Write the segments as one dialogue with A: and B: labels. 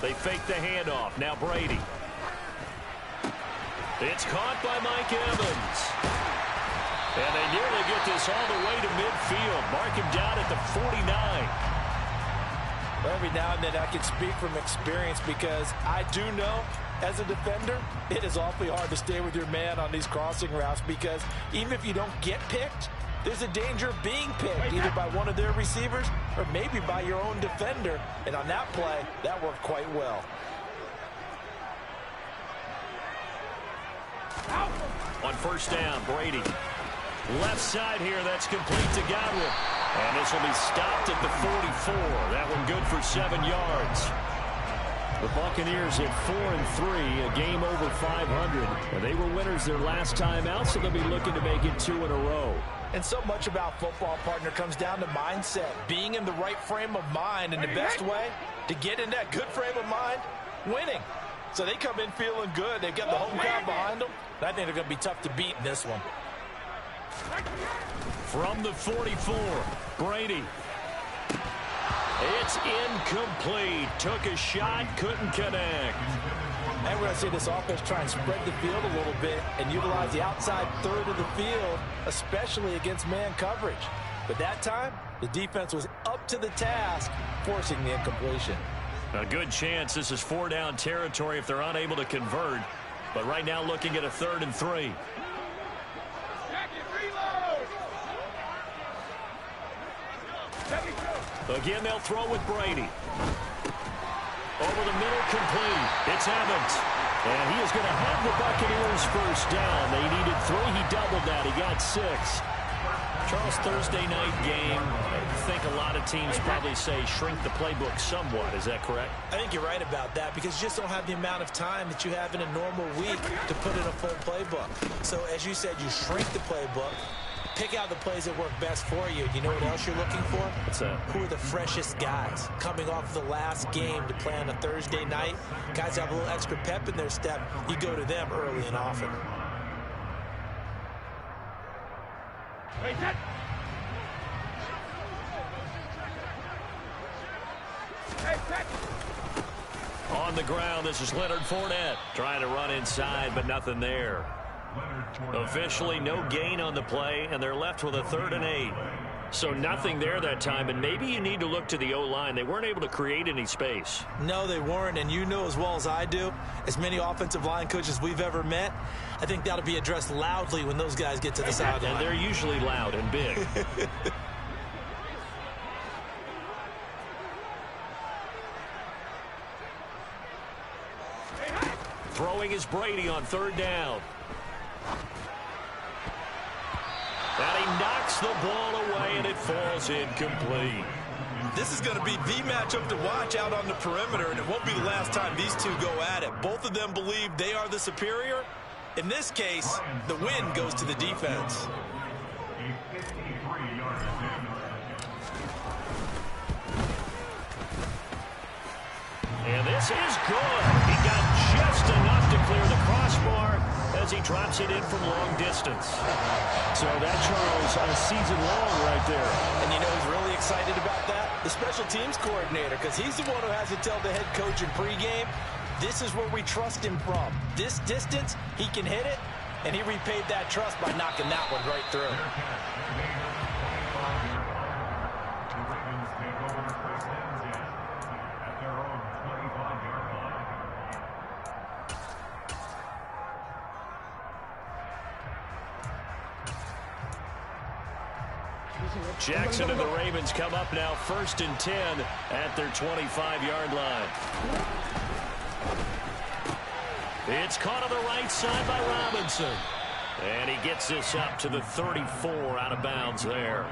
A: They fake the handoff. Now Brady. It's caught by Mike Evans. And they nearly get this all the way to midfield. Mark him down at the 49.
B: Every now and then I can speak from experience because I do know as a defender it is awfully hard to stay with your man on these crossing routes because even if you don't get picked, there's a danger of being picked either by one of their receivers or maybe by your own defender. And on that play, that worked quite well.
A: On first down, Brady. Left side here, that's complete to Godwin. And this will be stopped at the 44. That one good for 7 yards. The Buccaneers at 4-3, a game over 500. And they were winners their last time out, so they'll be looking to make it 2 in a row.
B: And so much about football, partner, comes down to mindset. Being in the right frame of mind, and the best way to get in that good frame of mind, winning. So they come in feeling good. They've got the home crowd behind them. I think they're going to be tough to beat in this one.
A: From the 44, Brady. It's incomplete. Took a shot, couldn't connect.
B: And we're going to see this offense try and spread the field a little bit and utilize the outside third of the field, especially against man coverage. But that time, the defense was up to the task, forcing the incompletion.
A: A good chance this is 4-down territory if they're unable to convert. But right now looking at a 3rd and 3. Again, they'll throw with Brady. Over the middle, complete. It's Evans. And he is going to have the Buccaneers first down. They needed 3. He doubled that. He got 6. Charles, Thursday night game, I think a lot of teams probably say shrink the playbook somewhat. Is that correct?
B: I think you're right about that because you just don't have the amount of time that you have in a normal week to put in a full playbook. So, as you said, you shrink the playbook, pick out the plays that work best for you. You know what else you're looking for?
A: What's that?
B: Who are the freshest guys coming off the last game to play on a Thursday night? Guys have a little extra pep in their step. You go to them early and often.
A: On the ground, this is Leonard Fournette trying to run inside, but nothing there. Officially no gain on the play, and they're left with a 3rd and 8. So nothing there that time, and maybe you need to look to the O-line. They weren't able to create any space.
B: No, they weren't, and you know as well as I do, as many offensive line coaches we've ever met, I think that'll be addressed loudly when those guys get to the sideline.
A: And they're usually loud and big. Throwing is Brady on 3rd down. And he knocks the ball away, and it falls incomplete.
B: This is going to be the matchup to watch out on the perimeter, and it won't be the last time these two go at it. Both of them believe they are the superior. In this case, the win goes to the defense.
A: And this is good. He got just enough to clear the crossbar as he drops it in from long distance. So that, Charles, a season long right there.
B: And you know who's really excited about that? The special teams coordinator, because he's the one who has to tell the head coach in pregame, this is where we trust him from. This distance, he can hit it, and he repaid that trust by knocking that one right through.
A: Jackson and the Ravens come up now 1st and 10 at their 25-yard line. It's caught on the right side by Robinson. And he gets this up to the 34 out of bounds there.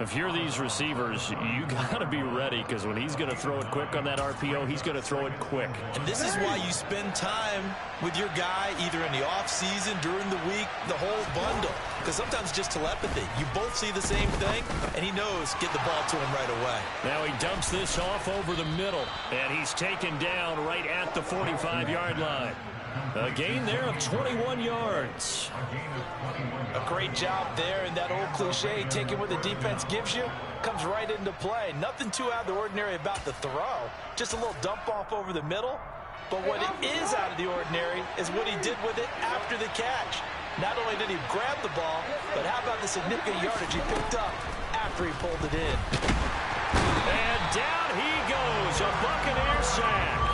A: If you're these receivers, you got to be ready because when he's going to throw it quick on that RPO, he's going to throw it quick.
B: And this is why you spend time with your guy either in the offseason, during the week, the whole bundle. Because sometimes just telepathy. You both see the same thing, and he knows get the ball to him right away.
A: Now he dumps this off over the middle, and he's taken down right at the 45-yard line. A gain there of 21 yards.
B: A great job there, and that old cliche, taking what the defense gives you, comes right into play. Nothing too out of the ordinary about the throw. Just a little dump off over the middle. But what is out of the ordinary is what he did with it after the catch. Not only did he grab the ball, but how about the significant yardage he picked up after he pulled it in.
A: And down he goes, a Buccaneer sack.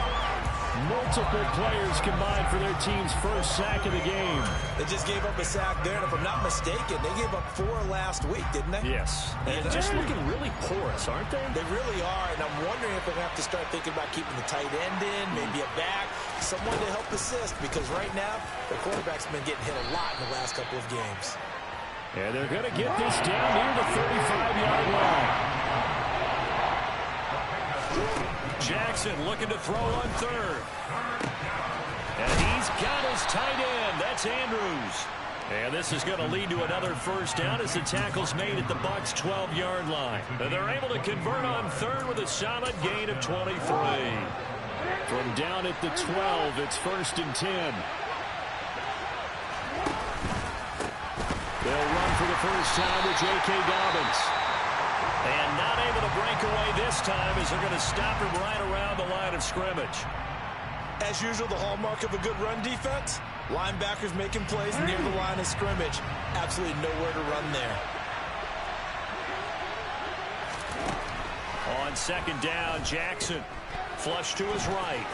A: Multiple players combined for their team's first sack of the game.
B: They just gave up a sack there, and if I'm not mistaken, they gave up 4 last week, didn't they?
A: Yes. And just looking really porous, aren't they?
B: They really are, and I'm wondering if they're going to have to start thinking about keeping the tight end in, maybe a back, someone to help assist, because right now, the quarterback's been getting hit a lot in the last couple of games.
A: And they're going to get this down near the 35-yard line. Jackson looking to throw on third. And he's got his tight end. That's Andrews. And this is going to lead to another first down as the tackle's made at the Bucs' 12-yard line. And they're able to convert on third with a solid gain of 23. From down at the 12, it's 1st and 10. They'll run for the first time with J.K. Dobbins. And not able to break away this time as they're going to stop him right around the line of scrimmage.
B: As usual, the hallmark of a good run defense, linebackers making plays near the line of scrimmage. Absolutely nowhere to run there.
A: On 2nd down, Jackson flush to his right.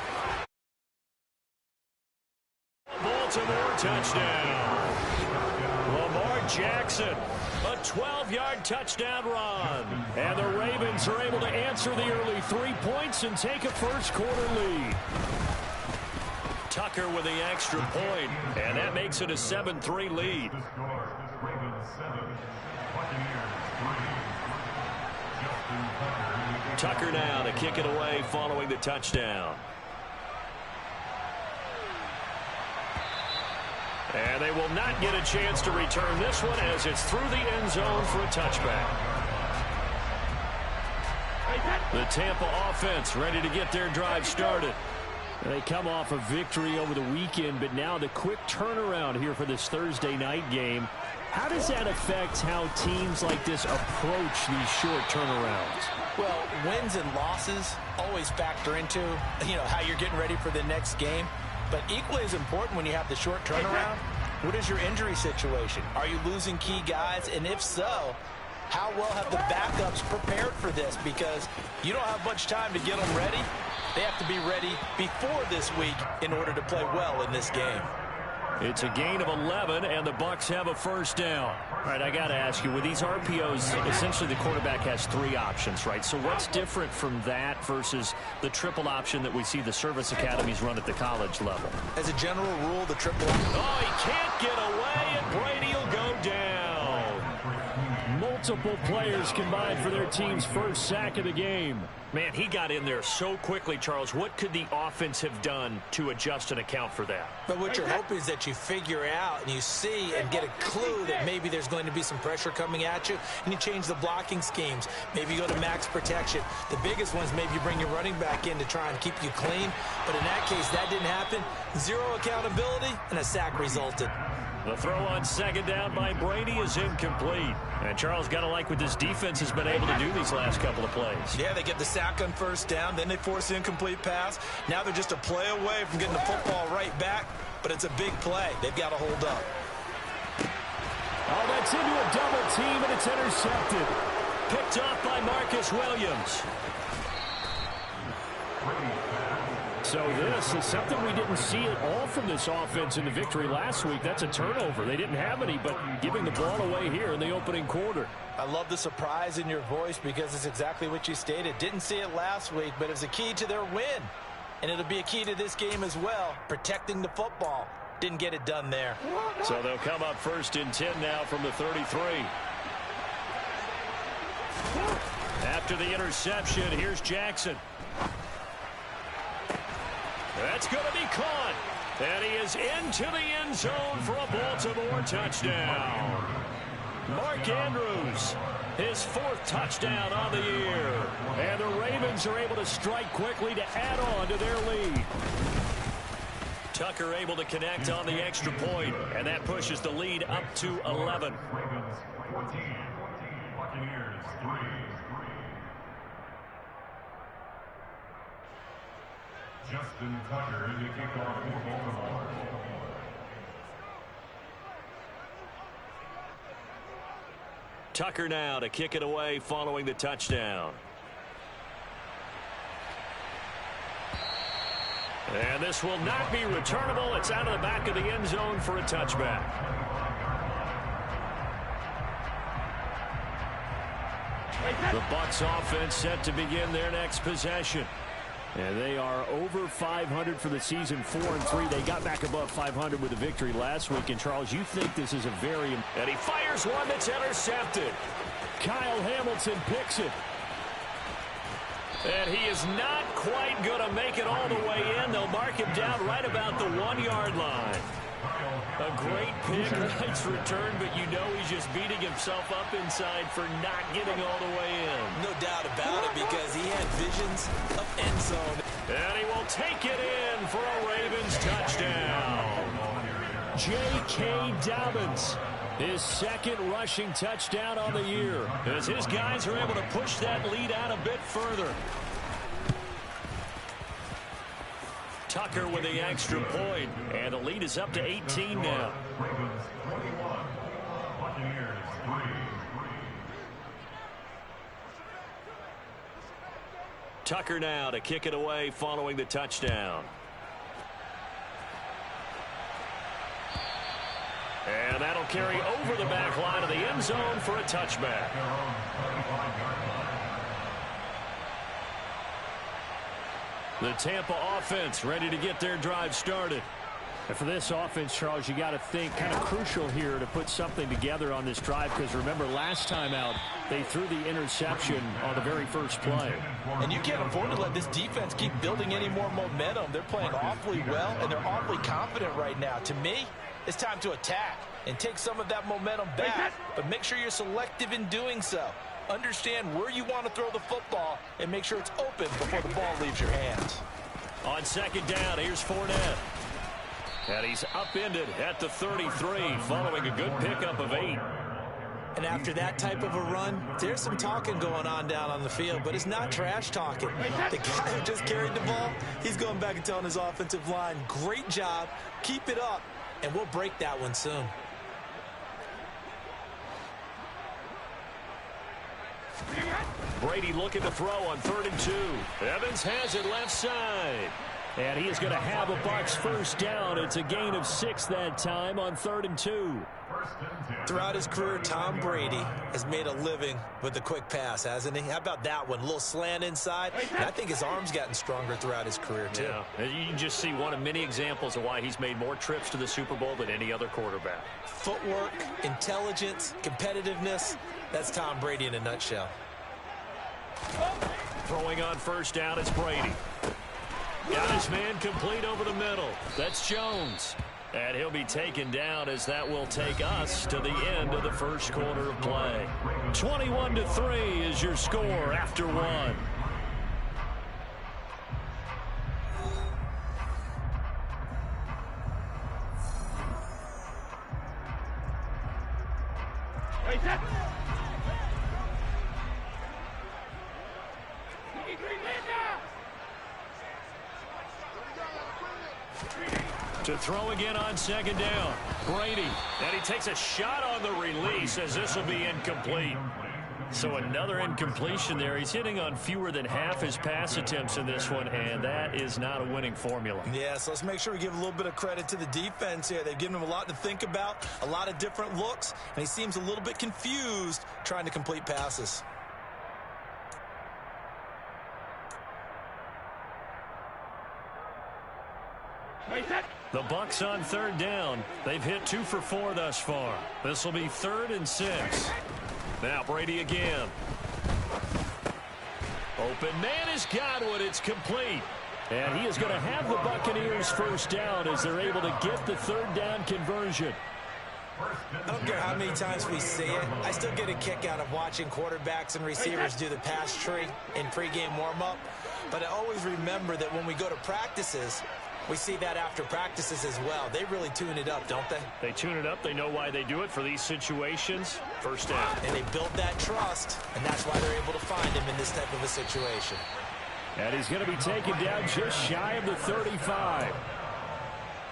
A: Baltimore touchdown. Lamar Jackson, a 12-yard touchdown run. And the Ravens are able to answer the early 3 points and take a first-quarter lead. Tucker with the extra point, and that makes it a 7-3 lead. Tucker now to kick it away following the touchdown. And they will not get a chance to return this one as it's through the end zone for a touchback. The Tampa offense ready to get their drive started. They come off a victory over the weekend, but now the quick turnaround here for this Thursday night game. How does that affect how teams like this approach these short turnarounds?
B: Well, wins and losses always factor into, how you're getting ready for the next game. But equally as important when you have the short turnaround, what is your injury situation? Are you losing key guys? And if so, how well have the backups prepared for this? Because you don't have much time to get them ready. They have to be ready before this week in order to play well in this game.
A: It's a gain of 11, and the Bucs have a first down. All right, I got to ask you, with these RPOs, essentially the quarterback has 3 options, right? So what's different from that versus the triple option that we see the service academies run at the college level?
B: As a general rule, the triple...
A: Oh, he can't get away, and Brady will go down. Multiple players combined for their team's first sack of the game. Man, he got in there so quickly, Charles. What could the offense have done to adjust and account for that?
B: But what you're hoping is that you figure out and you see and get a clue that maybe there's going to be some pressure coming at you, and you change the blocking schemes. Maybe you go to max protection. The biggest ones, maybe you bring your running back in to try and keep you clean. But in that case, that didn't happen. 0 accountability, and a sack resulted.
A: The throw on 2nd down by Brady is incomplete. And Charles, got to like what this defense has been able to do these last couple of plays.
B: Yeah, they get the sack on 1st down, then they force the incomplete pass. Now they're just a play away from getting the football right back, but it's a big play. They've got to hold up.
A: Oh, that's into a double team, and it's intercepted. Picked off by Marcus Williams. So this is something we didn't see at all from this offense in the victory last week. That's a turnover. They didn't have any, but giving the ball away here in the opening quarter.
B: I love the surprise in your voice because it's exactly what you stated. Didn't see it last week, but it's a key to their win. And it'll be a key to this game as well, protecting the football. Didn't get it done there.
A: So they'll come up 1st and 10 now from the 33. After the interception, here's Jackson. That's going to be caught. And he is into the end zone for a Baltimore touchdown. Mark Andrews, his 4th touchdown on the year. And the Ravens are able to strike quickly to add on to their lead. Tucker able to connect on the extra point, and that pushes the lead up to 11.
C: Ravens 14, Buccaneers 3. Justin Tucker in the kickoff for Baltimore.
A: Tucker now to kick it away following the touchdown. And this will not be returnable. It's out of the back of the end zone for a touchback. The Bucs offense set to begin their next possession. And they are over 500 for the season, 4-3. They got back above 500 with a victory last week. And, Charles, you think this is a very... And he fires one that's intercepted. Kyle Hamilton picks it. And he is not quite going to make it all the way in. They'll mark him down right about the 1-yard line. A great pick, nice return, but you know he's just beating himself up inside for not getting all the way in.
B: No doubt about it, because he had visions of end zone.
A: And he will take it in for a Ravens touchdown. J.K. Dobbins, his second rushing touchdown on the year, as his guys are able to push that lead out a bit further. Tucker with the extra point, and the lead is up to 18 now.
C: Ravens 21, Buccaneers 3.
A: Tucker now to kick it away following the touchdown. And that'll carry over the back line of the end zone for a touchback. The Tampa offense ready to get their drive started. And for this offense, Charles, you got to think kind of crucial here to put something together on this drive, because remember last time out they threw the interception on the very first play.
B: And you can't afford to let this defense keep building any more momentum. They're playing awfully well, and they're awfully confident right now. To me, it's time to attack and take some of that momentum back, but make sure you're selective in doing so. Understand where you want to throw the football and make sure it's open before the ball leaves your hands.
A: On second down, here's Fournette. And he's upended at the 33 following a good pickup of 8.
B: And after that type of a run, there's some talking going on down on the field, but it's not trash talking. The guy who just carried the ball, he's going back and telling his offensive line, great job, keep it up, and we'll break that one soon.
A: Brady looking to throw on 3rd and 2. Evans has it left side. And he is going to have a Bucs first down. It's a gain of 6 that time on 3rd and 2.
B: Throughout his career, Tom Brady has made a living with the quick pass, hasn't he? How about that one? A little slant inside. And I think his arm's gotten stronger throughout his career, too.
A: Yeah, you can just see one of many examples of why he's made more trips to the Super Bowl than any other quarterback.
B: Footwork, intelligence, competitiveness. That's Tom Brady in a nutshell.
A: Throwing on first down, it's Brady. Got his man complete over the middle. That's Jones. And he'll be taken down, as that will take us to the end of the first quarter of play. 21-3 is your score after 1. To throw again on second down. Brady. And he takes a shot on the release, as this will be incomplete. So another incompletion there. He's hitting on fewer than half his pass attempts in this one, and that is not a winning formula.
B: Yeah, so let's make sure we give a little bit of credit to the defense here. They've given him a lot to think about, a lot of different looks, and he seems a little bit confused trying to complete passes.
A: The Bucs on 3rd down. They've hit 2 for 4 thus far. This will be 3rd and 6. Now Brady again. Open man is Godwin. It's complete. And he is going to have the Buccaneers first down as they're able to get the 3rd down conversion.
B: I don't care how many times we see it. I still get a kick out of watching quarterbacks and receivers do the pass tree in pregame warm-up. But I always remember that when we go to practices, We see that after practices as well. They really tune it up, don't they?
A: They tune it up. They know why they do it for these situations. First down.
B: And they build that trust, and that's why they're able to find him in this type of a situation.
A: And he's going to be taken down just shy of the 35.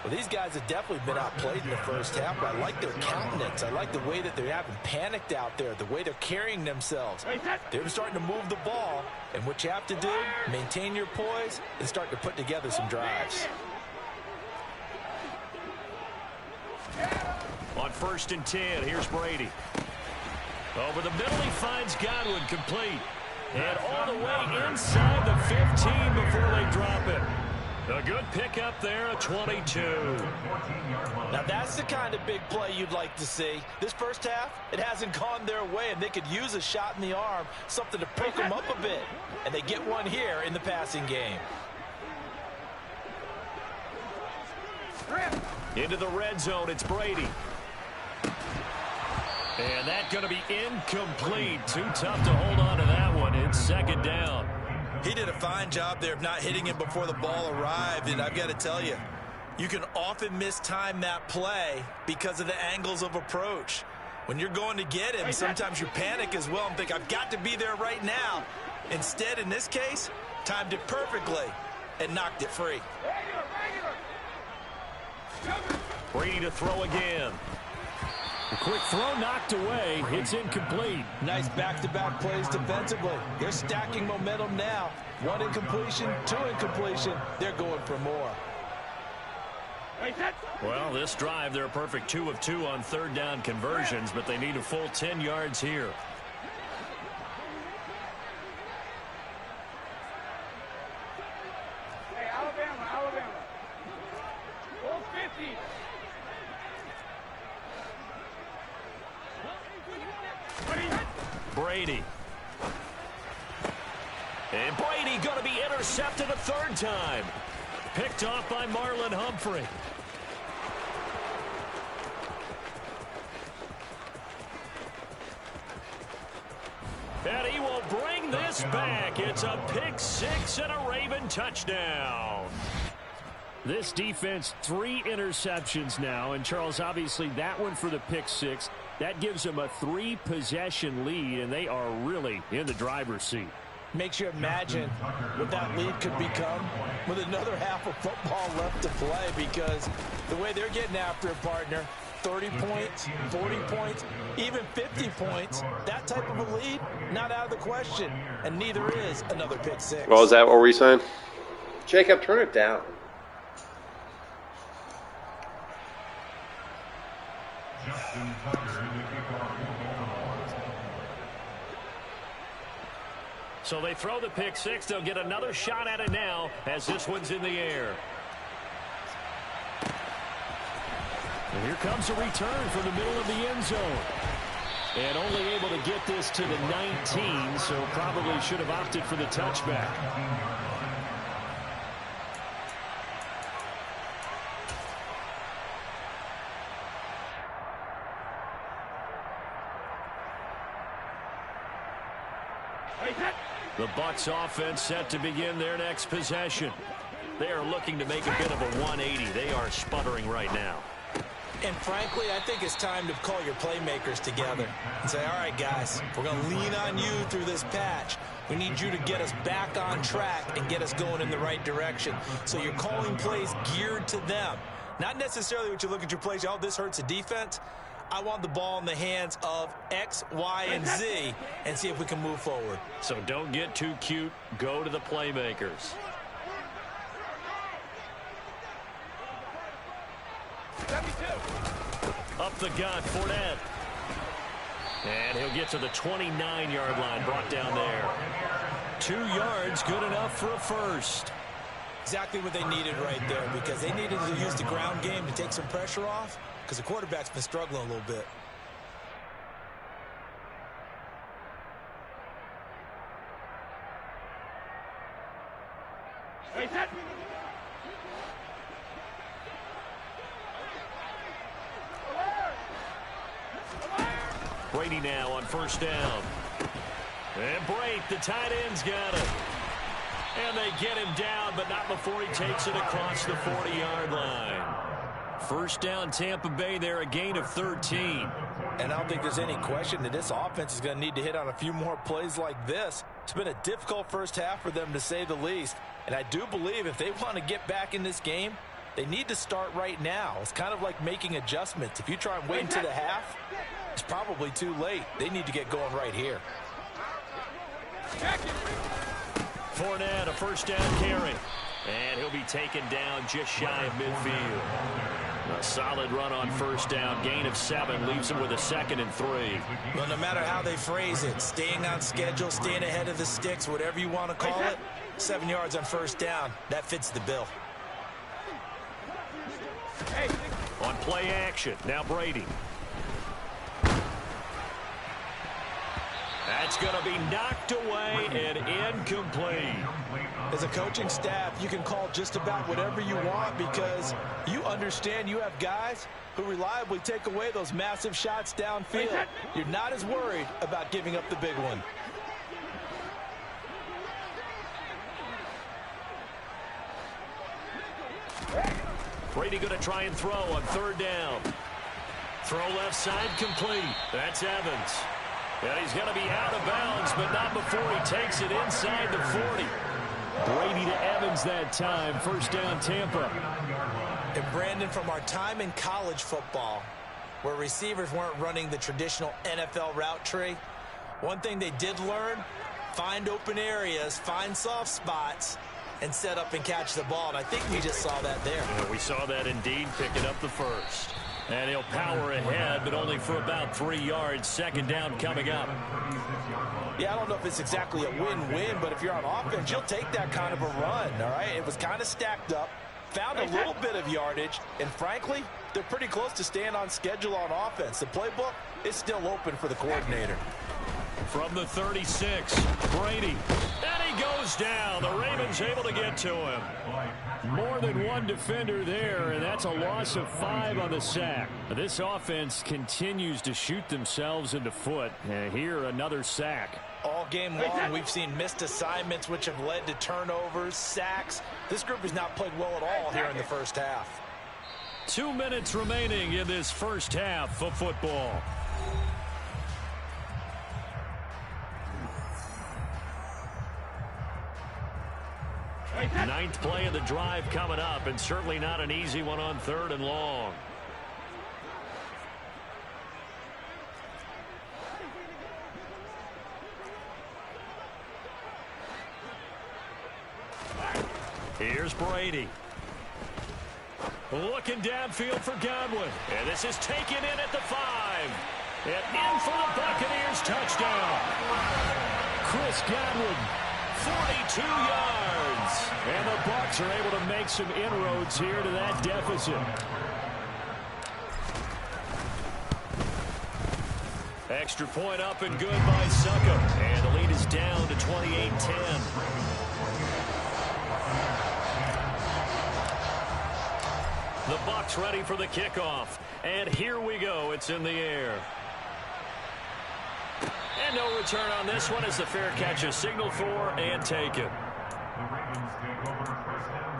B: Well, these guys have definitely been outplayed in the first half, but I like their countenance. I like the way that they haven't panicked out there, the way they're carrying themselves. They're starting to move the ball, and what you have to do, maintain your poise and start to put together some drives.
A: On 1st and 10, here's Brady. Over the middle, he finds Godwin complete. And all the way inside the 15 before they drop it. A good pickup there, a 22.
B: Now that's the kind of big play you'd like to see. This first half, it hasn't gone their way, and they could use a shot in the arm, something to perk them up a bit. And they get one here in the passing game.
A: Into the red zone, it's Brady. And that's going to be incomplete. Too tough to hold on to that one. It's 2nd down.
B: He did a fine job there of not hitting him before the ball arrived, and I've got to tell you, you can often mistime that play because of the angles of approach. When you're going to get him, sometimes you panic as well and think, I've got to be there right now. Instead, in this case, timed it perfectly and knocked it free.
A: Brady to throw again. A quick throw knocked away. It's incomplete.
B: Nice back-to-back plays defensively. They're stacking momentum now. 1 incompletion, 2 incompletion. They're going for more.
A: Well, this drive, they're a perfect 2 of 2 on 3rd down conversions, but they need a full 10 yards here.
D: Hey, Alabama. Full 50.
A: Brady. And Brady going to be intercepted a 3rd time. Picked off by Marlon Humphrey. And he will bring this back. It's a pick 6 and a Raven touchdown. This defense, 3 interceptions now. And, Charles, obviously that one for the pick 6. That gives them a 3-possession lead, and they are really in the driver's seat.
B: Makes you imagine what that lead could become with another half of football left to play, because the way they're getting after it, partner, 30 points, 40 points, even 50 points, that type of a lead, not out of the question, and neither is another pick 6.
E: Well, is that what we're saying? Jacob, turn it down.
C: Justin Tucker in the kickoff.
A: So they throw the pick 6. They'll get another shot at it now as this one's in the air. And here comes a return from the middle of the end zone. And only able to get this to the 19, so probably should have opted for the touchback. The Bucs offense set to begin their next possession. They are looking to make a bit of a 180. They are sputtering right now.
B: And frankly, I think it's time to call your playmakers together and say, all right, guys, we're going to lean on you through this patch. We need you to get us back on track and get us going in the right direction. So you're calling plays geared to them. Not necessarily what you look at your plays, oh, this hurts the defense. I want the ball in the hands of X, Y, and Z and see if we can move forward.
A: So don't get too cute. Go to the playmakers. Up the gut, Fournette. And he'll get to the 29-yard line, brought down there. 2 yards, good enough for a first.
B: Exactly what they needed right there, because they needed to use the ground game to take some pressure off, because the quarterback's been struggling a little bit.
A: Brady now on first down. And break, the tight end's got it. And they get him down, but not before he takes it across the 40-yard line. First down, Tampa Bay there, a gain of 13.
B: And I don't think there's any question that this offense is going to need to hit on a few more plays like this. It's been a difficult first half for them, to say the least. And I do believe if they want to get back in this game, they need to start right now. It's kind of like making adjustments. If you try and wait until the half, it's probably too late. They need to get going right here.
A: Fournette, a first down carry. And he'll be taken down just shy of midfield. A solid run on first down. Gain of 7 leaves him with a 2nd and 3.
B: Well, no matter how they phrase it, staying on schedule, staying ahead of the sticks, whatever you want to call it, 7 yards on first down, that fits the bill.
A: On play action, now Brady. That's going to be knocked away and incomplete.
B: As a coaching staff, you can call just about whatever you want because you understand you have guys who reliably take away those massive shots downfield. You're not as worried about giving up the big one.
A: Brady going to try and throw on 3rd down. Throw left side complete. That's Evans. And he's going to be out of bounds, but not before he takes it inside the 40. Brady to Evans that time. First down, Tampa.
B: And Brandon, from our time in college football, where receivers weren't running the traditional NFL route tree, one thing they did learn, find open areas, find soft spots, and set up and catch the ball. And I think we just saw that there.
A: Yeah, we saw that indeed, picking up the first. And he'll power ahead, but only for about 3 yards. 2nd down coming up.
B: Yeah, I don't know if it's exactly a win-win, but if you're on offense, you'll take that kind of a run, all right? It was kind of stacked up, found a little bit of yardage, and frankly, they're pretty close to staying on schedule on offense. The playbook is still open for the coordinator.
A: From the 36, Brady. And he goes down. The Ravens able to get to him. More than one defender there, and that's a loss of 5 on the sack. This offense continues to shoot themselves in the foot. And here, another sack.
B: All game long, we've seen missed assignments, which have led to turnovers, sacks. This group has not played well at all here in the first half.
A: 2 minutes remaining in this first half of football. Ninth play of the drive coming up, and certainly not an easy one on 3rd and long. Here's Brady. Looking downfield for Godwin. And this is taken in at the 5. And in for the Buccaneers touchdown. Chris Godwin, 42 yards. And the Bucs are able to make some inroads here to that deficit. Extra point up and good by Suckup. And the lead is down to 28-10. The Bucs ready for the kickoff. And here we go. It's in the air. And no return on this one as the fair catch is signaled for and taken.
C: The Ravens take over first down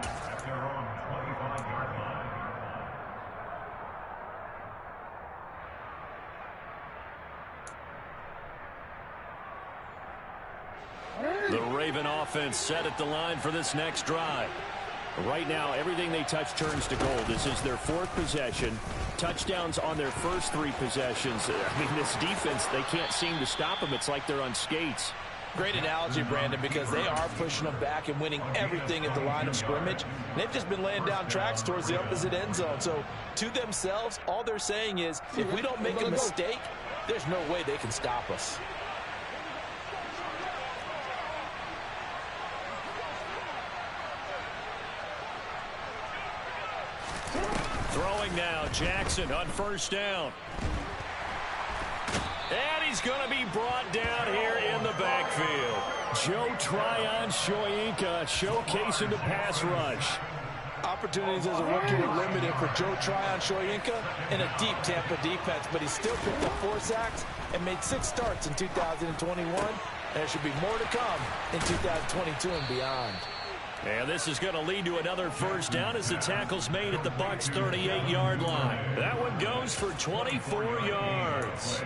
C: 10 at their own 25-yard line.
A: The Raven offense set at the line for this next drive. Right now, everything they touch turns to gold. This is their 4th possession. Touchdowns on their first 3 possessions. I mean, this defense, they can't seem to stop them. It's like they're on skates.
B: Great analogy, Brandon, because they are pushing them back and winning everything at the line of scrimmage. They've just been laying down tracks towards the opposite end zone. So, to themselves, all they're saying is, if we don't make a mistake, there's no way they can stop us.
A: Throwing now, Jackson on first down. And he's going to be brought down here in the backfield. Joe Tryon-Shoyinka showcasing the pass rush.
B: Opportunities as a rookie were limited for Joe Tryon-Shoyinka in a deep Tampa defense, but he still picked up 4 sacks and made 6 starts in 2021. There should be more to come in 2022 and beyond.
A: And this is going to lead to another first down as the tackle's made at the Bucs' 38-yard line. That one goes for 24 yards.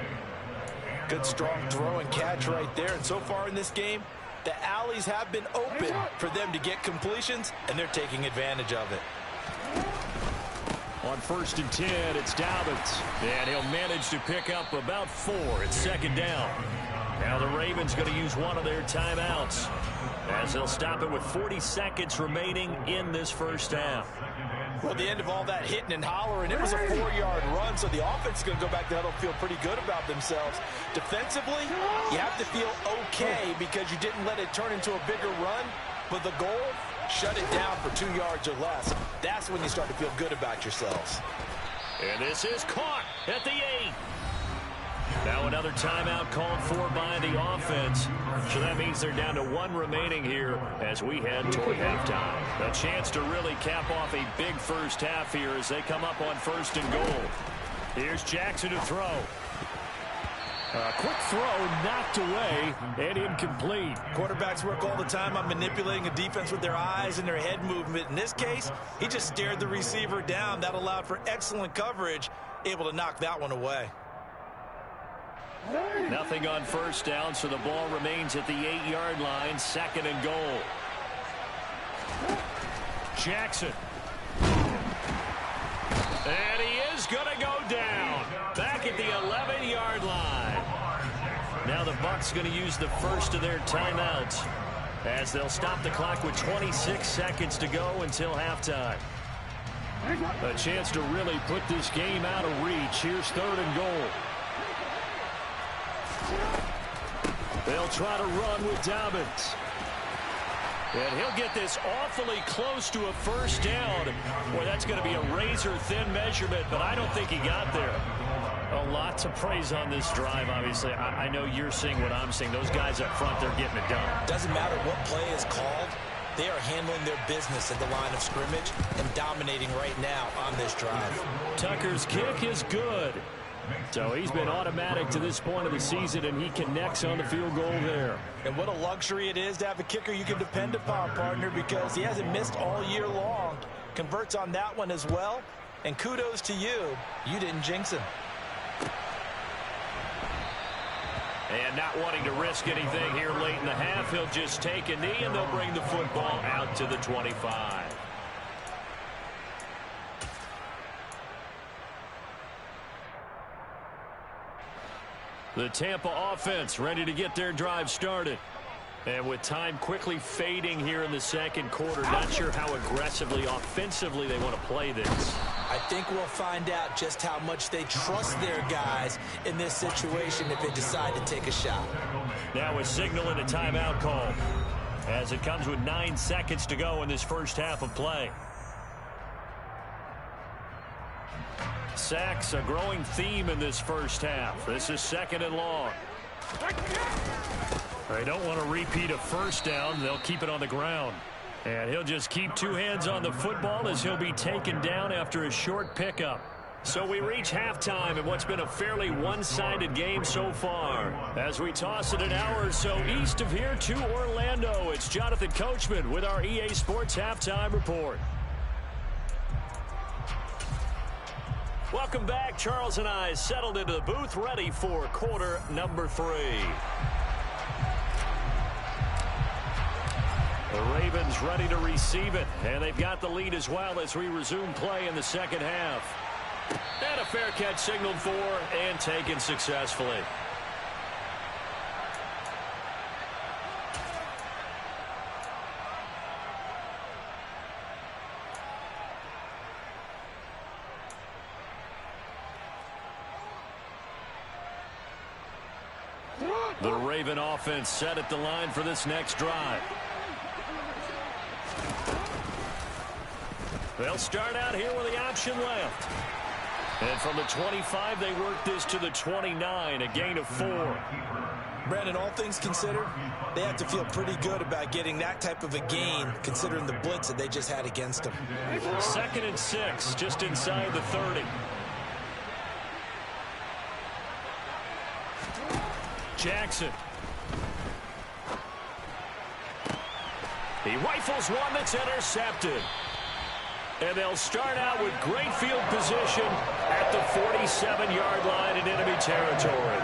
B: Good strong throw and catch right there. And so far in this game, the alleys have been open for them to get completions, and they're taking advantage of it.
A: On 1st and 10, it's Dobbins. And he'll manage to pick up about 4. It's second down. Now the Ravens going to use one of their timeouts as they'll stop it with 40 seconds remaining in this first half.
B: Well, the end of all that hitting and hollering, it was a 4-yard run, so the offense is going to go back there and feel pretty good about themselves. Defensively, you have to feel okay because you didn't let it turn into a bigger run, but the goal, shut it down for 2 yards or less. That's when you start to feel good about yourselves.
A: And this is caught at the 8. Now another timeout called for by the offense. So that means they're down to 1 remaining here as we head toward halftime. A chance to really cap off a big first half here as they come up on 1st and goal. Here's Jackson to throw. A quick throw knocked away and incomplete.
B: Quarterbacks work all the time on manipulating a defense with their eyes and their head movement. In this case, he just stared the receiver down. That allowed for excellent coverage, able to knock that one away.
A: Nothing on first down, so the ball remains at the 8-yard line, 2nd and goal. Jackson. And he is going to go down. Back at the 11-yard line. Now the Bucs going to use the first of their timeouts as they'll stop the clock with 26 seconds to go until halftime. A chance to really put this game out of reach. Here's 3rd and goal. They'll try to run with Dobbins. And he'll get this awfully close to a first down. Boy, that's going to be a razor-thin measurement, but I don't think he got there. A lot to praise on this drive, obviously. I know you're seeing what I'm seeing. Those guys up front, they're getting it done.
B: Doesn't matter what play is called. They are handling their business at the line of scrimmage and dominating right now on this drive.
A: Tucker's kick is good. So he's been automatic to this point of the season, and he connects on the field goal there.
B: And what a luxury it is to have a kicker you can depend upon, partner, because he hasn't missed all year long. Converts on that one as well. And kudos to you. You didn't jinx him.
A: And not wanting to risk anything here late in the half, he'll just take a knee, and they'll bring the football out to the 25. The Tampa offense ready to get their drive started. And with time quickly fading here in the second quarter, not sure how aggressively, offensively they want to play this.
B: I think we'll find out just how much they trust their guys in this situation if they decide to take a shot.
A: Now a signal and a timeout call as it comes with 9 seconds to go in this first half of play. Sacks, a growing theme in this first half. This is 2nd and long. They don't want to repeat a first down. They'll keep it on the ground. And he'll just keep 2 hands on the football as he'll be taken down after a short pickup. So we reach halftime in what's been a fairly one-sided game so far. As we toss it an hour or so east of here to Orlando, it's Jonathan Coachman with our EA Sports Halftime Report. Welcome back. Charles and I settled into the booth, ready for quarter number 3. The Ravens ready to receive it, and they've got the lead as well as we resume play in the second half. And a fair catch signaled for and taken successfully. The Raven offense set at the line for this next drive. They'll start out here with the option left. And from the 25, they work this to the 29, a gain of 4.
B: Brandon, all things considered, they have to feel pretty good about getting that type of a gain, considering the blitz that they just had against them.
A: 2nd and 6, just inside the 30. Jackson. He rifles one that's intercepted. And they'll start out with great field position at the 47-yard line in enemy territory.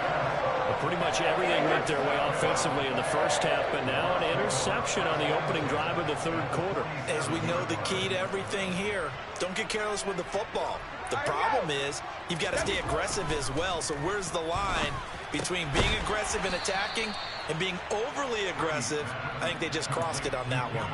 A: Well, pretty much everything went their way offensively in the first half, but now an interception on the opening drive of the third quarter.
B: As we know, the key to everything here, don't get careless with the football. The problem is you've got to stay aggressive as well. So where's the line between being aggressive and attacking and being overly aggressive? I think they just crossed it on that one.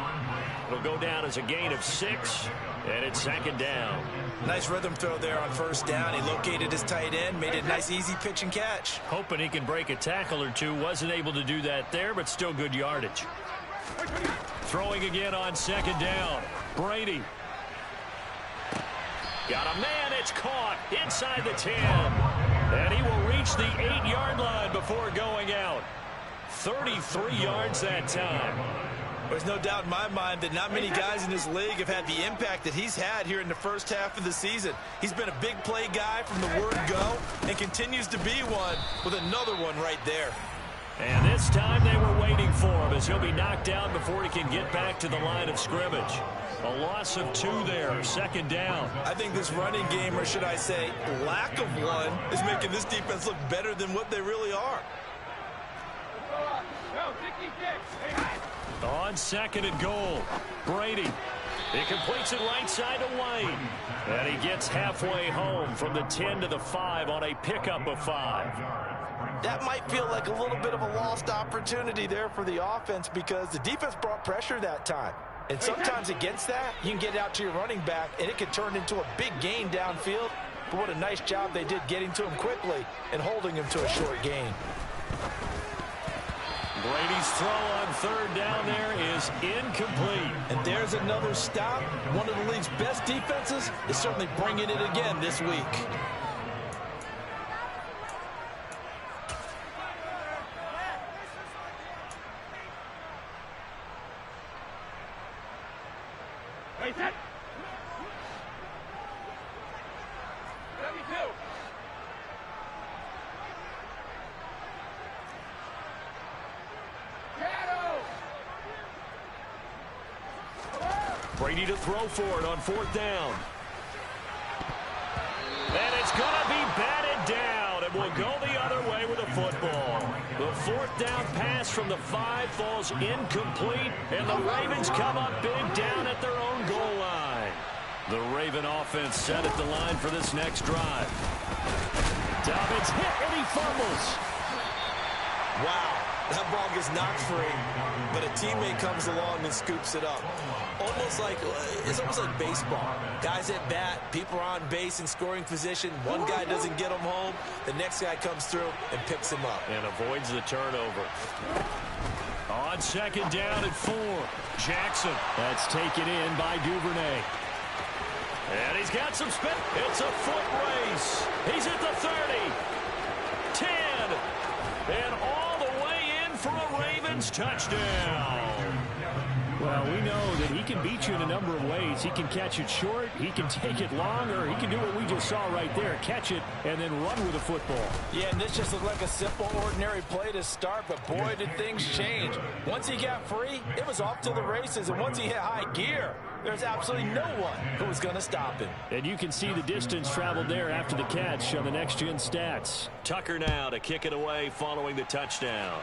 A: It'll go down as a gain of 6, and it's second down.
B: Nice rhythm throw there on first down. He located his tight end, made it a nice, easy pitch and catch.
A: Hoping he can break a tackle or two. Wasn't able to do that there, but still good yardage. Throwing again on second down. Brady. Got a man. It's caught inside the 10. And he will reach the 8-yard line before going out. 33 yards that time.
B: There's no doubt in my mind that not many guys in this league have had the impact that he's had here in the first half of the season. He's been a big play guy from the word go and continues to be one with another one right there.
A: And this time they were waiting for him as he'll be knocked down before he can get back to the line of scrimmage. A loss of 2 there, second down.
B: I think this running game, or should I say lack of one, is making this defense look better than what they really are.
A: On second and goal, Brady. He completes it right side to Wayne. And he gets halfway home from the 10 to the 5 on a pickup of 5.
B: That might feel like a little bit of a lost opportunity there for the offense because the defense brought pressure that time. And sometimes against that, you can get it out to your running back, and it could turn into a big gain downfield. But what a nice job they did getting to him quickly and holding him to a short gain.
A: Brady's throw on third down there is incomplete.
B: And there's another stop. One of the league's best defenses is certainly bringing it again this week.
A: Brady to throw for it on fourth down. And it's going to be batted down, and will go the other way with a football. The fourth down pass from the 5 falls incomplete, and the Ravens come up big down at their own goal line. The Raven offense set at the line for this next drive. Dobbins hit, and he fumbles.
B: Wow, that ball gets knocked free, but a teammate comes along and scoops it up. It's almost like baseball. Guys at bat, people are on base in scoring position. One guy doesn't get him home. The next guy comes through and picks him up.
A: And avoids the turnover. On second down at 4. Jackson. That's taken in by Duvernay. And he's got some spin. It's a foot race. He's at the 30. 10. And all the way in for a Ravens touchdown. Well, we know that he can beat you in a number of ways. He can catch it short, he can take it long, or he can do what we just saw right there, catch it and then run with the football.
B: Yeah, and this just looked like a simple, ordinary play to start, but boy, did things change. Once he got free, it was off to the races, and once he hit high gear, there's absolutely no one who was going to stop him.
A: And you can see the distance traveled there after the catch on the next-gen stats. Tucker now to kick it away following the touchdown.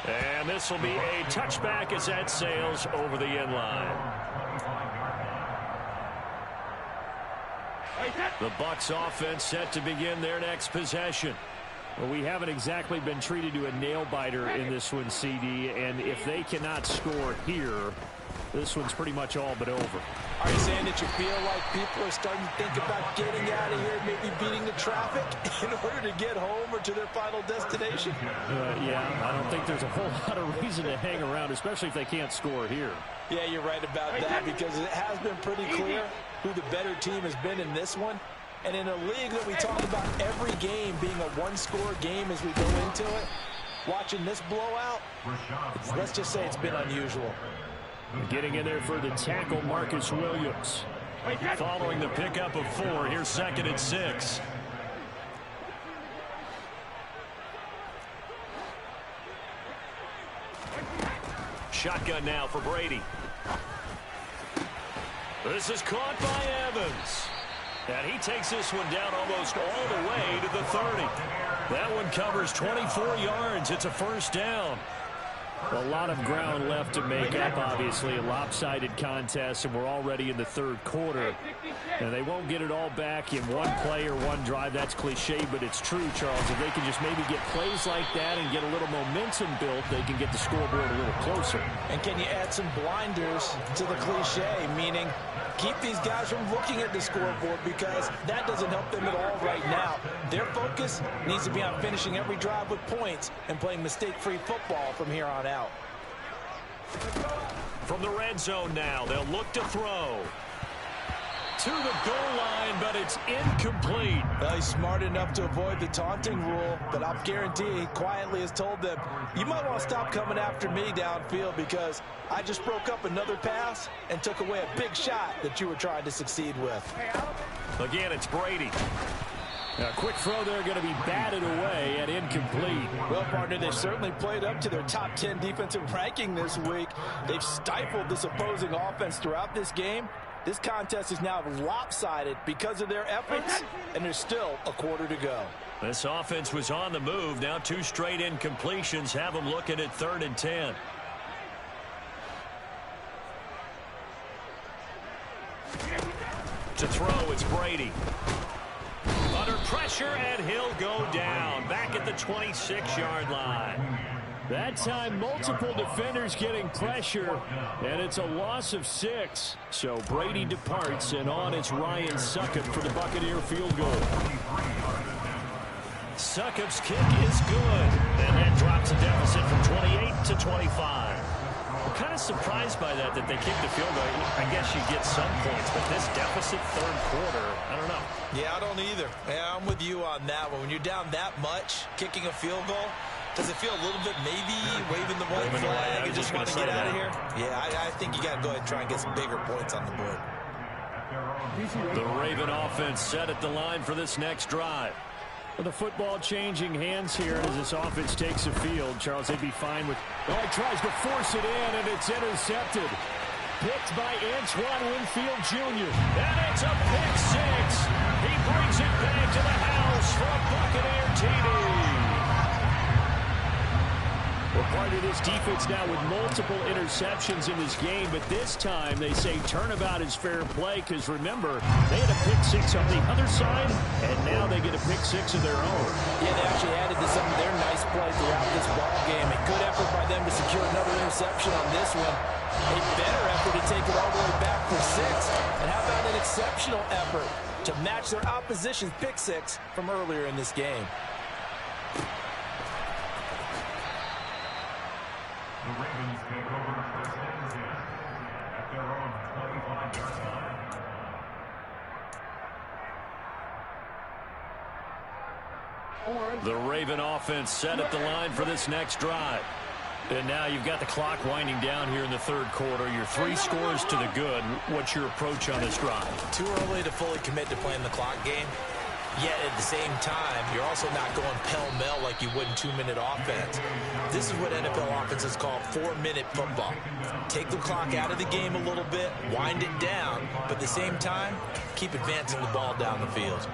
A: And this will be a touchback as that sails over the end line. The Bucs offense set to begin their next possession. Well, we haven't exactly been treated to a nail-biter in this one, CD, and if they cannot score here, this one's pretty much all but over.
B: Are you saying that you feel like people are starting to think about getting out of here, maybe beating the traffic in order to get home or to their final destination?
A: Yeah, I don't think there's a whole lot of reason to hang around, especially if they can't score here.
B: Yeah, you're right about that because it has been pretty clear who the better team has been in this one. And in a league that we talk about every game being a one-score game as we go into it, watching this blowout, let's just say it's been unusual.
A: Getting in there for the tackle, Marcus Williams. Following the pickup of 4, here's second and 6. shotgun now for Brady. This is caught by Evans. And he takes this one down almost all the way to the 30. That one covers 24 yards. It's a first down. A lot of ground left to make up, obviously. A lopsided contest, and we're already in the third quarter. And they won't get it all back in one play or one drive. That's cliche, but it's true, Charles. If they can just maybe get plays like that and get a little momentum built, they can get the scoreboard a little closer.
B: And can you add some blinders to the cliche, meaning keep these guys from looking at the scoreboard, because that doesn't help them at all right now. Their focus needs to be on finishing every drive with points and playing mistake-free football from here on out.
A: From the red zone now, they'll look to throw. To the goal line, but it's incomplete.
B: Well, he's smart enough to avoid the taunting rule, but I'll guarantee he quietly has told them, you might want to stop coming after me downfield, because I just broke up another pass and took away a big shot that you were trying to succeed with.
A: Again, it's Brady. A quick throw there, going to be batted away and incomplete.
B: Well, partner, they've certainly played up to their top 10 defensive ranking this week. They've stifled this opposing offense throughout this game. This contest is now lopsided because of their efforts, and there's still a quarter to go.
A: This offense was on the move. Now 2 straight incompletions have them looking at 3rd and 10. To throw, it's Brady. Under pressure, and he'll go down. Back at the 26-yard line. That time, multiple defenders getting pressure, and it's a loss of 6. So Brady departs, and on it's Ryan Succop for the Buccaneer field goal. Succop's kick is good, and that drops a deficit from 28 to 25. I'm kind of surprised by that they kicked the field goal. I guess you get some points, but this deficit third quarter, I don't know.
B: Yeah, I don't either. Yeah, I'm with you on that one. When you're down that much, kicking a field goal, does it feel a little bit maybe waving the white flag and just want to get out of here? Yeah, I think you got to go ahead and try and get some bigger points on the board.
A: The Raven offense set at the line for this next drive. With the football changing hands here as this offense takes the field, Charles, they'd be fine with... Oh, he tries to force it in, and it's intercepted. Picked by Antoine Winfield Jr. And it's a pick 6. He brings it back to the house for a Buccaneer TD. We're part of this defense now with multiple interceptions in this game, but this time they say turnabout is fair play, because remember, they had a pick 6 on the other side, and now they get a pick 6 of their own.
B: Yeah, they actually added to some of their nice play throughout this ball game. A good effort by them to secure another interception on this one. A better effort to take it all the way back for 6. And how about an exceptional effort to match their opposition's pick 6 from earlier in this game?
C: The Ravens take over 1st and 10 at their own 25-yard line.
A: The Raven offense set at the line for this next drive. And now you've got the clock winding down here in the third quarter. Your 3 scores to the good. What's your approach on this drive?
B: Too early to fully commit to playing the clock game. Yet at the same time, you're also not going pell-mell like you would in 2-minute offense. This is what NFL offenses call 4-minute football. Take the clock out of the game a little bit, wind it down, but at the same time, keep advancing the ball down the field.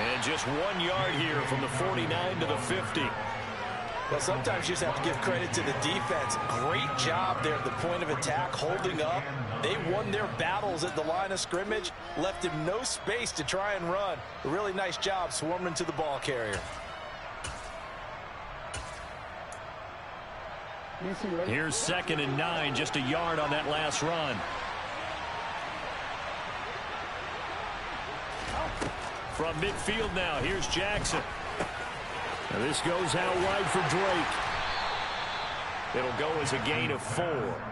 A: And just 1 yard here from the 49 to the 50.
B: Well, sometimes you just have to give credit to the defense. Great job there at the point of attack, holding up. They won their battles at the line of scrimmage, left him no space to try and run. A really nice job swarming to the ball carrier.
A: Here's 2nd and 9, just a yard on that last run. From midfield now, here's Jackson. Now this goes out wide for Drake. It'll go as a gain of 4,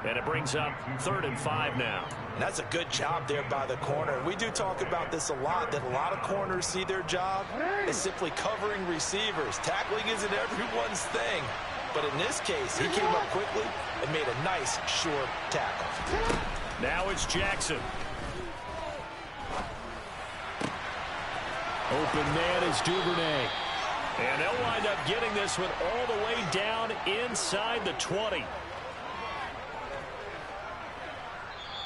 A: and it brings up 3rd and 5 now.
B: And that's a good job there by the corner. We do talk about this a lot, that a lot of corners see their job as simply covering receivers. Tackling isn't everyone's thing. But in this case, he came up quickly and made a nice, short tackle.
A: Now it's Jackson. Open man is Duvernay. And they'll wind up getting this one all the way down inside the 20.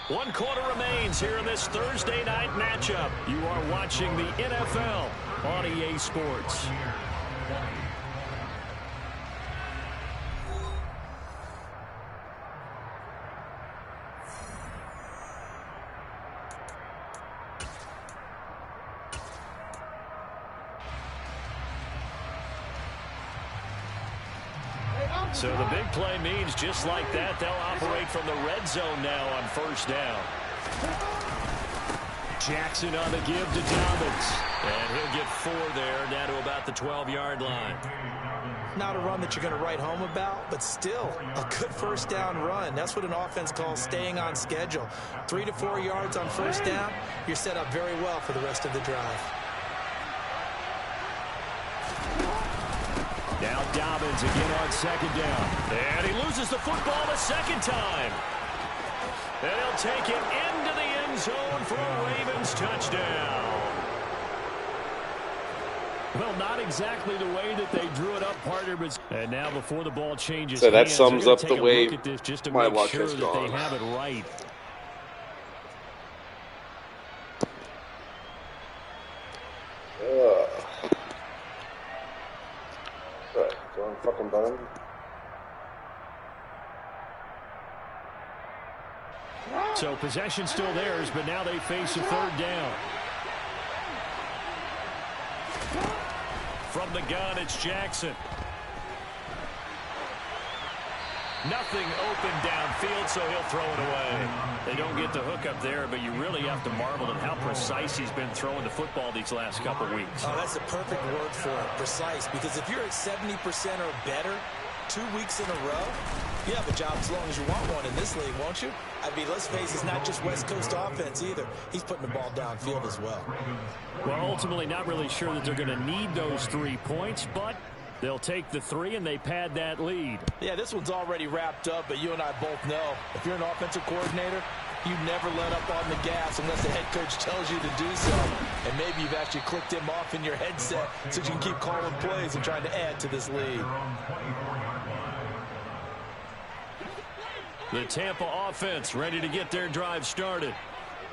A: 1 quarter remains here in this Thursday night matchup. You are watching the NFL on EA Sports. So the big play means just like that, they'll operate from the red zone now on first down. Jackson on the give to Dobbins. And he'll get 4 there, down to about the 12-yard line.
B: Not a run that you're going to write home about, but still a good first down run. That's what an offense calls staying on schedule. 3 to 4 yards on first down, you're set up very well for the rest of the drive.
A: Now Dobbins again on second down. And he loses the football the second time. And he'll take it into the end zone for a Ravens touchdown. Well, not exactly the way that they drew it up, partner. But and now before the ball changes,
E: So that sums up the way
A: just to
E: my
A: make
E: luck
A: sure
E: has
A: that
E: gone.
A: they have it right.
E: Right, so I'm fucking done.
A: So possession still theirs, but now they face a third down. From the gun, it's Jackson. Nothing open downfield, so he'll throw it away. They don't get the hook up there, but you really have to marvel at how precise he's been throwing the football these last couple weeks.
B: Oh, that's the perfect word for it, precise, because if you're at 70% or better 2 weeks in a row, you have a job as long as you want one in this league, won't you? I mean, let's face it, it's not just West Coast offense either. He's putting the ball downfield as well.
A: Well, ultimately, not really sure that they're going to need those 3 points, but they'll take the 3 and they pad that lead.
B: Yeah, this one's already wrapped up, but you and I both know if you're an offensive coordinator, you never let up on the gas unless the head coach tells you to do so. And maybe you've actually clicked him off in your headset so you can keep calling plays and trying to add to this lead.
A: The Tampa offense ready to get their drive started.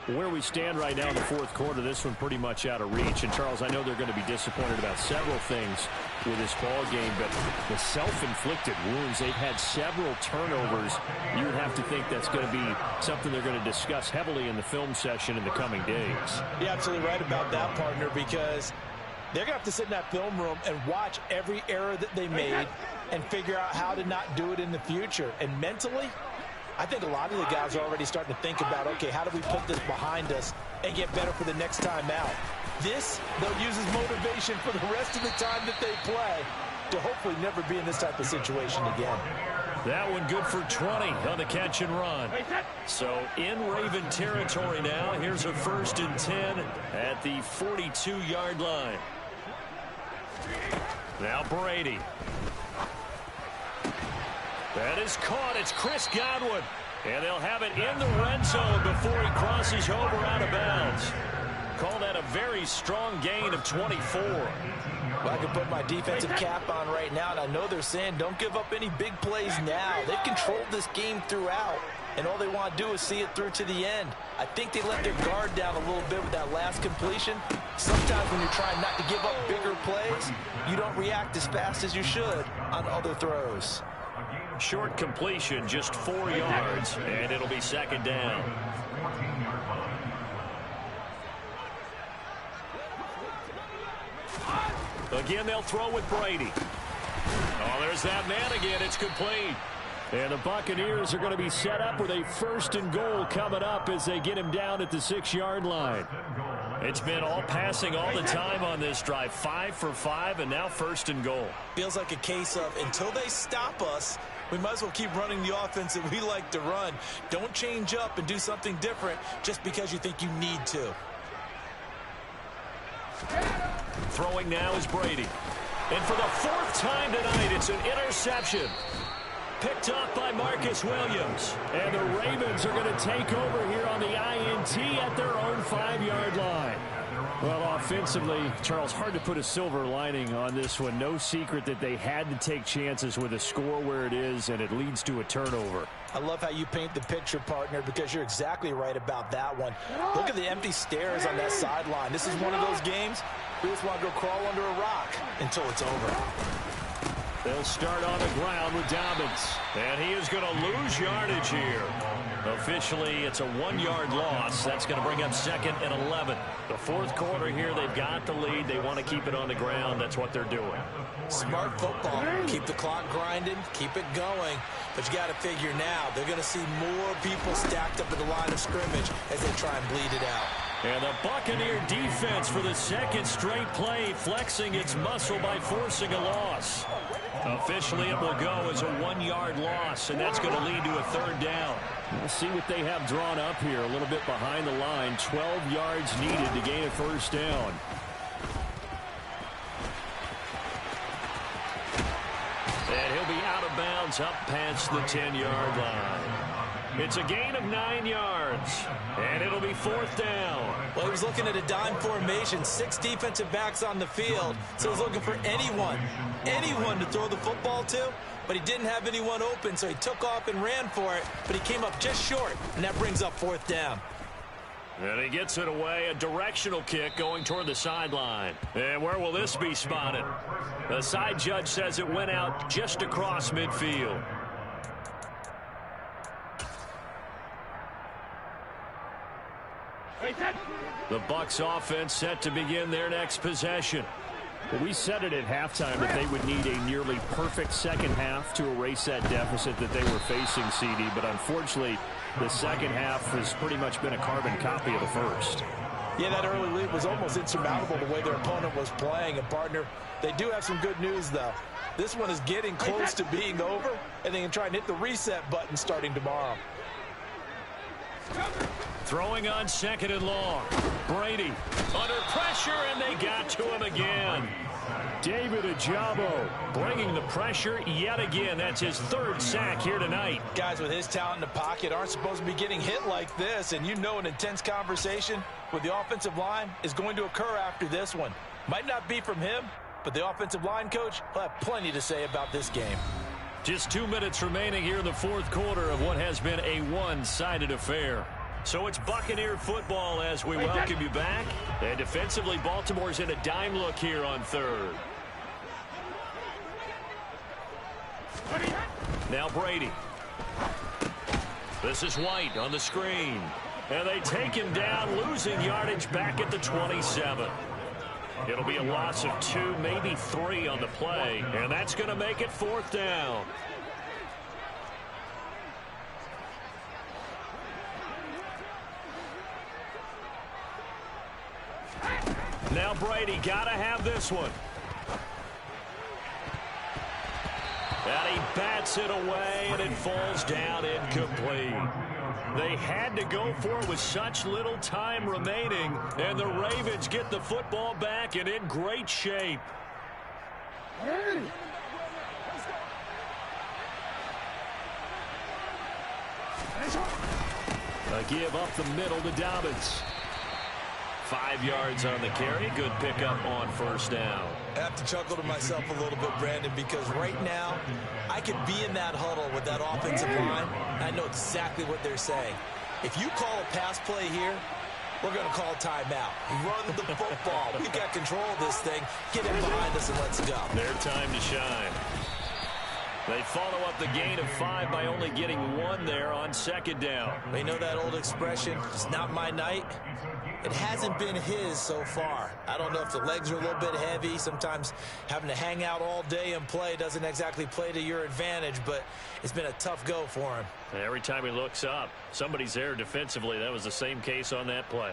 A: Where we stand right now in the fourth quarter, this one pretty much out of reach. And, Charles, I know they're going to be disappointed about several things with this ball game, but the self-inflicted wounds, they've had several turnovers. You would have to think that's going to be something they're going to discuss heavily in the film session in the coming days.
B: You're absolutely right about that, partner, because they're going to have to sit in that film room and watch every error that they made and figure out how to not do it in the future. And mentally, I think a lot of the guys are already starting to think about, okay, how do we put this behind us and get better for the next time out? This, they'll use as motivation for the rest of the time that they play to hopefully never be in this type of situation again.
A: That one good for 20 on the catch and run. So in Raven territory now. Here's a 1st and 10 at the 42-yard line. Now Brady. That is caught. It's Chris Godwin. And they'll have it in the red zone before he crosses over out of bounds. Call that a very strong gain of 24.
B: Well, I can put my defensive cap on right now, and I know they're saying don't give up any big plays now. They've controlled this game throughout, and all they want to do is see it through to the end. I think they let their guard down a little bit with that last completion. Sometimes when you're trying not to give up bigger plays, you don't react as fast as you should on other throws.
A: Short completion, just 4 yards, and it'll be 2nd down. Again, they'll throw with Brady. Oh, there's that man again. It's complete. And the Buccaneers are going to be set up with a 1st and goal coming up as they get him down at the 6-yard line. It's been all passing all the time on this drive. 5 for 5, and now 1st and goal.
B: Feels like a case of until they stop us, we might as well keep running the offense that we like to run. Don't change up and do something different just because you think you need to.
A: Throwing now is Brady. And for the 4th time tonight, it's an interception. Picked off by Marcus Williams. And the Ravens are going to take over here on the INT at their own 5-yard line. Well, offensively, Charles, hard to put a silver lining on this one. No secret that they had to take chances with a score where it is, and it leads to a turnover.
B: I love how you paint the picture, partner, because you're exactly right about that one. Look at the empty stares on that sideline. This is one of those games we just want to go crawl under a rock until it's over.
A: They'll start on the ground with Dobbins. And he is going to lose yardage here. Officially, it's a 1-yard loss. That's going to bring up 2nd and 11. The fourth quarter here, they've got the lead. They want to keep it on the ground. That's what they're doing.
B: Smart football. Keep the clock grinding. Keep it going. But you got to figure now, they're going to see more people stacked up at the line of scrimmage as they try and bleed it out.
A: And the Buccaneer defense for the second straight play, flexing its muscle by forcing a loss. Officially, it will go as a 1-yard loss, and that's going to lead to a 3rd down. We'll see what they have drawn up here, a little bit behind the line. 12 yards needed to gain a 1st down. And he'll be out of bounds up past the 10-yard line. It's a gain of 9 yards, and it'll be 4th down.
B: Well, he was looking at a dime formation, 6 defensive backs on the field, so he's looking for anyone to throw the football to, but he didn't have anyone open, so he took off and ran for it, but he came up just short, and that brings up 4th down.
A: And he gets it away, a directional kick going toward the sideline. And where will this be spotted? The side judge says it went out just across midfield. The Bucs offense set to begin their next possession. Well, we said it at halftime that they would need a nearly perfect second half to erase that deficit that they were facing, CD. But unfortunately, the second half has pretty much been a carbon copy of the first.
B: Yeah, that early lead was almost insurmountable the way their opponent was playing. And, partner, they do have some good news, though. This one is getting close to being over, and they can try and hit the reset button starting tomorrow.
A: Throwing on 2nd and long. Brady under pressure, and they got to him again. David Ojabo bringing the pressure yet again. That's his 3rd sack here tonight.
B: Guys with his talent in the pocket aren't supposed to be getting hit like this, and you know an intense conversation with the offensive line is going to occur after this one. Might not be from him, but the offensive line coach will have plenty to say about this game.
A: Just 2 minutes remaining here in the fourth quarter of what has been a one-sided affair. So it's Buccaneer football as we welcome you back. And defensively, Baltimore's in a dime look here on 3rd. Now Brady. This is White on the screen. And they take him down, losing yardage back at the 27. It'll be a loss of 2, maybe 3 on the play. And that's going to make it 4th down. Now Brady got to have this one. And he bats it away, and it falls down incomplete. They had to go for it with such little time remaining, and the Ravens get the football back and in great shape. A give up the middle to Dobbins. 5 yards on the carry. Good pickup on 1st down.
B: I have to chuckle to myself a little bit, Brandon, because right now I could be in that huddle with that offensive line, and I know exactly what they're saying. If you call a pass play here, we're going to call timeout. Run the football. We've got control of this thing. Get in behind us and let's go.
A: Their time to shine. They follow up the gain of 5 by only getting 1 there on 2nd down.
B: You know that old expression, it's not my night? It hasn't been his so far. I don't know if the legs are a little bit heavy. Sometimes having to hang out all day and play doesn't exactly play to your advantage, but it's been a tough go for him.
A: Every time he looks up, somebody's there defensively. That was the same case on that play.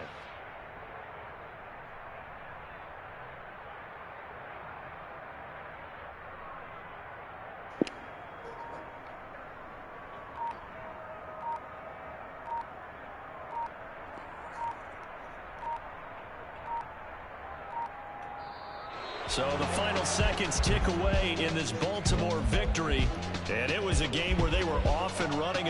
A: So the final seconds tick away in this Baltimore victory, and it was was a game where they were off and running.